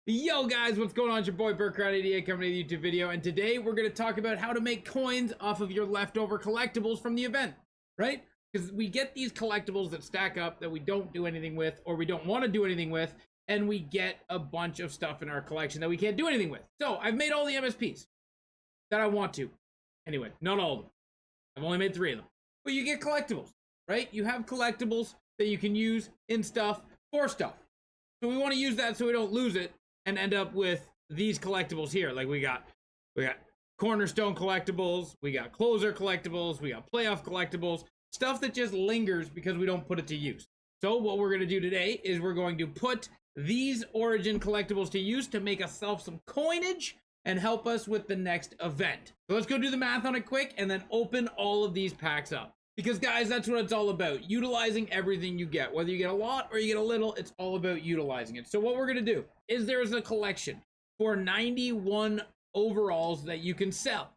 Yo guys, what's going on? It's your boy Burkrot88 coming to the YouTube video, and today we're going to talk about how to make coins off of your leftover collectibles from the event, right? Because we get these collectibles that stack up that we don't do anything with, or we don't want to do anything with, and we get a bunch of stuff in our collection that we can't do anything with. So I've made all the MSPs that I want to. Anyway, not all of them. I've only made 3 of them. But you get collectibles, right? You have collectibles that you can use in stuff for stuff. So we want to use that so we don't lose it and end up with these collectibles here. Like we got cornerstone collectibles, we got closer collectibles, we got playoff collectibles, stuff that just lingers because we don't put it to use. So what we're going to do today is we're going to put these origin collectibles to use to make ourselves some coinage and help us with the next event. So let's go do the math on it quick and then open all of these packs up. Because guys, that's what it's all about. Utilizing everything you get. Whether you get a lot or you get a little, it's all about utilizing it. So what we're going to do is there's a collection for 91 overalls that you can sell.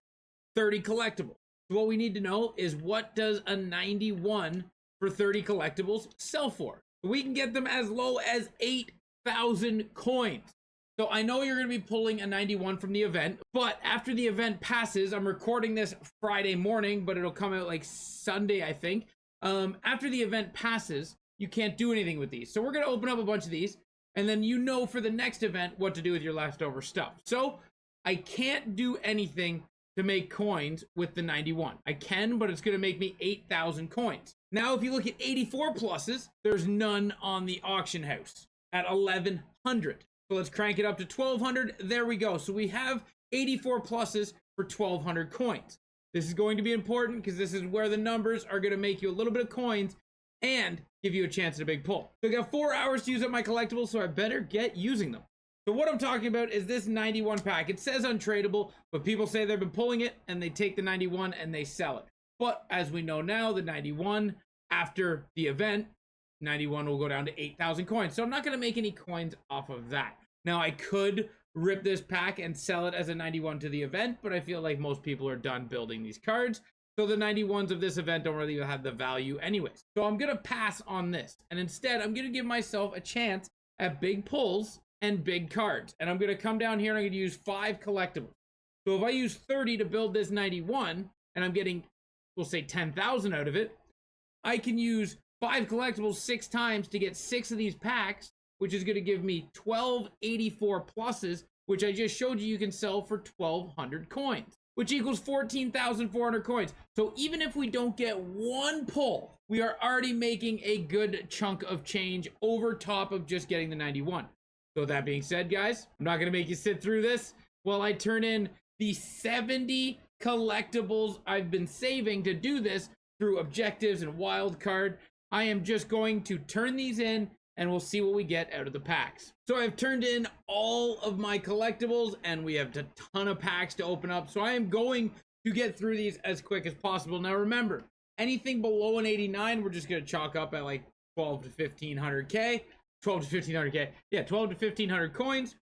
30 collectibles. So what we need to know is what does a 91 for 30 collectibles sell for? We can get them as low as 8,000 coins. So I know you're going to be pulling a 91 from the event, but after the event passes, I'm recording this Friday morning, but it'll come out like Sunday, I think. After the event passes, you can't do anything with these. So we're going to open up a bunch of these, and then you know for the next event what to do with your leftover stuff. So I can't do anything to make coins with the 91. I can, but it's going to make me 8,000 coins. Now, if you look at 84 pluses, there's none on the auction house at 1,100. So let's crank it up to 1,200. There we go. So we have 84 pluses for 1,200 coins. This is going to be important because this is where the numbers are going to make you a little bit of coins and give you a chance at a big pull. So I got 4 hours to use up my collectibles, so I better get using them. So what I'm talking about is this 91 pack. It says untradeable, but people say they've been pulling it and they take the 91 and they sell it. But as we know now, the 91 after the event, 91 will go down to 8,000 coins. So I'm not going to make any coins off of that. Now I could rip this pack and sell it as a 91 to the event, but I feel like most people are done building these cards. So the 91s of this event don't really have the value anyways. So I'm going to pass on this. And instead, I'm going to give myself a chance at big pulls and big cards. And I'm going to come down here and I'm going to use 5 collectibles. So if I use 30 to build this 91 and I'm getting, we'll say 10,000 out of it, I can use 5 collectibles 6 times to get 6 of these packs, which is going to give me 1284 pluses, which I just showed you can sell for 1,200 coins, which equals 14,400 coins. So even if we don't get one pull, we are already making a good chunk of change over top of just getting the 91. So that being said, guys, I'm not going to make you sit through this while I turn in the 70 collectibles I've been saving to do this through objectives and wild card. I am just going to turn these in and we'll see what we get out of the packs. So I've turned in all of my collectibles and we have a ton of packs to open up. So I am going to get through these as quick as possible. Now remember, anything below an 89, we're just going to chalk up at like 12 to 1,500K. 12 to 1,500K. Yeah, 12 to 1,500 coins.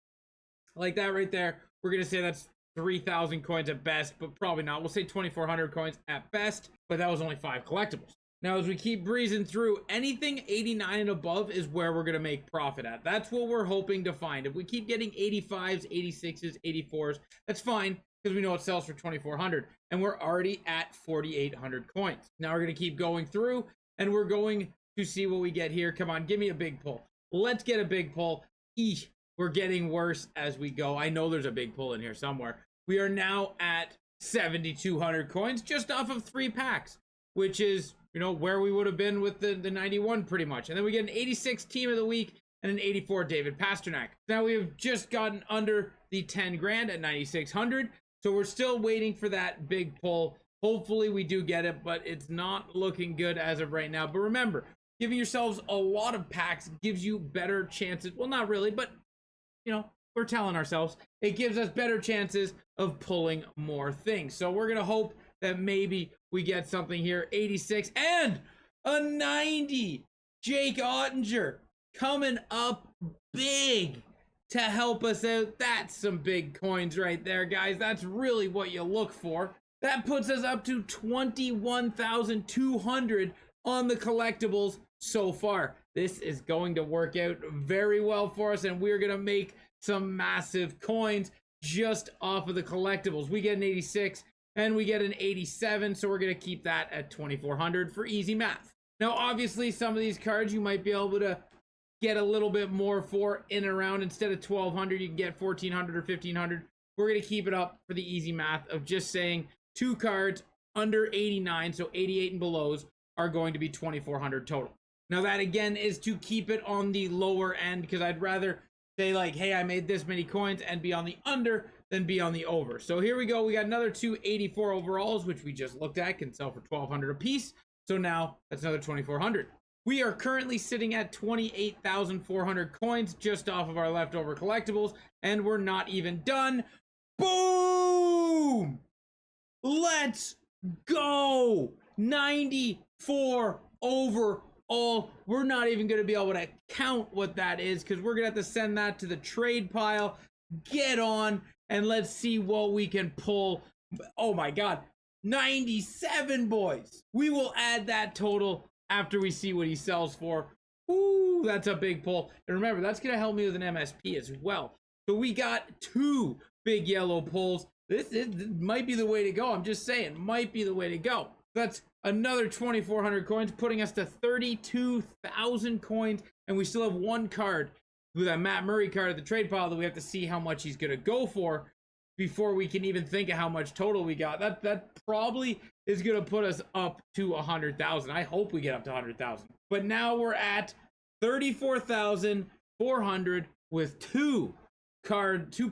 Like that right there. We're going to say that's 3,000 coins at best, but probably not. We'll say 2,400 coins at best, but that was only 5 collectibles. Now, as we keep breezing through, anything 89 and above is where we're going to make profit at. That's what we're hoping to find. If we keep getting 85s, 86s, 84s, that's fine because we know it sells for 2,400 and we're already at 4,800 coins. Now we're going to keep going through and we're going to see what we get here. Come on, give me a big pull. Let's get a big pull. Eesh, we're getting worse as we go. I know there's a big pull in here somewhere. We are now at 7,200 coins just off of 3 packs, which is, you know, where we would have been with the 91 pretty much. And then we get an 86 team of the week and an 84 David Pasternak. Now we have just gotten under the 10 grand at 9,600. So we're still waiting for that big pull. Hopefully we do get it, but it's not looking good as of right now. But remember, giving yourselves a lot of packs gives you better chances. Well, not really, but you know, we're telling ourselves it gives us better chances of pulling more things. So we're going to hope that maybe we get something here. 86 and a 90. Jake Ottinger coming up big to help us out. That's some big coins right there, guys. That's really what you look for. That puts us up to 21,200 on the collectibles so far. This is going to work out very well for us, and we're going to make some massive coins just off of the collectibles. We get an 86 and we get an 87, so we're going to keep that at 2,400 for easy math. Now, obviously, some of these cards you might be able to get a little bit more for in and around. Instead of 1,200, you can get 1,400 or 1,500. We're going to keep it up for the easy math of just saying 2 cards under 89, so 88 and belows, are going to be 2,400 total. Now, that again is to keep it on the lower end, because I'd rather say like, hey, I made this many coins and be on the under than be on the over. So here we go. We got another 284 overalls, which we just looked at, can sell for 1,200 a piece. So now that's another 2,400. We are currently sitting at 28,400 coins just off of our leftover collectibles, and we're not even done. Boom! Let's go! 94 overall. We're not even going to be able to count what that is, because we're going to have to send that to the trade pile. Get on, and let's see what we can pull. Oh my god, 97, boys. We will add that total after we see what he sells for. Ooh, that's a big pull. And remember, that's going to help me with an MSP as well. So we got 2 big yellow pulls. This might be the way to go. I'm just saying, might be the way to go. That's another 2,400 coins, putting us to 32,000 coins. And we still have 1 card with that Matt Murray card at the trade pile that we have to see how much he's going to go for before we can even think of how much total we got. That probably is going to put us up to 100,000. I hope we get up to 100,000. But now we're at 34,400 with 2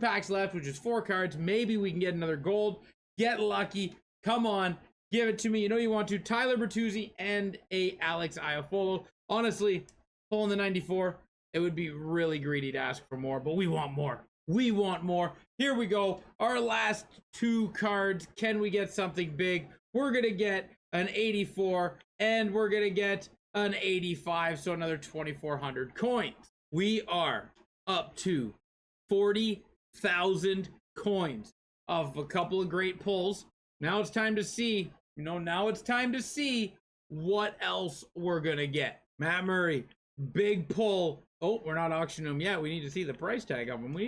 packs left, which is 4 cards. Maybe we can get another gold. Get lucky. Come on. Give it to me. You know you want to. Tyler Bertuzzi and a Alex Iafolo. Honestly, pulling the 94, it would be really greedy to ask for more, but we want more. We want more. Here we go. Our last 2 cards. Can we get something big? We're going to get an 84 and we're going to get an 85. So another 2,400 coins. We are up to 40,000 coins of a couple of great pulls. Now it's time to see, what else we're going to get. Matt Murray, big pull. Oh, we're not auctioning him yet. We need to see the price tag of him.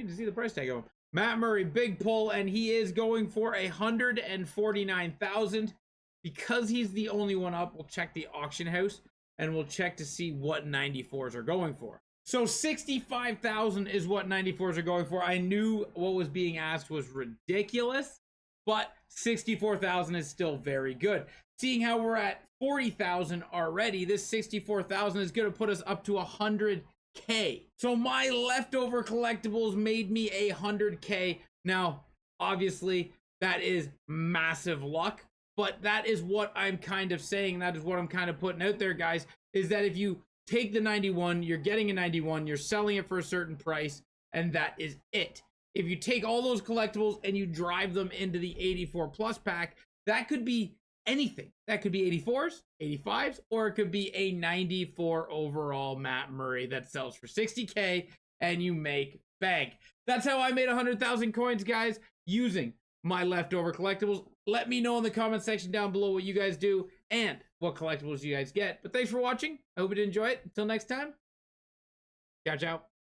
Matt Murray, big pull, and he is going for 149,000. Because he's the only one up, we'll check the auction house and we'll check to see what 94s are going for. So 65,000 is what 94s are going for. I knew what was being asked was ridiculous, but 64,000 is still very good. Seeing how we're at 40,000 already, this 64,000 is going to put us up to 100K. So my leftover collectibles made me 100K. Now, obviously, that is massive luck, but that is what I'm kind of saying. That is what I'm kind of putting out there, guys, is that if you take the 91, you're getting a 91, you're selling it for a certain price, and that is it. If you take all those collectibles and you drive them into the 84 plus pack, that could be anything. That could be 84s, 85s, or it could be a 94 overall Matt Murray that sells for 60K and you make bank. That's how I made 100,000 coins, guys, using my leftover collectibles. Let me know in the comment section down below what you guys do and what collectibles you guys get. But thanks for watching. I hope you did enjoy it. Until next time, ciao, ciao.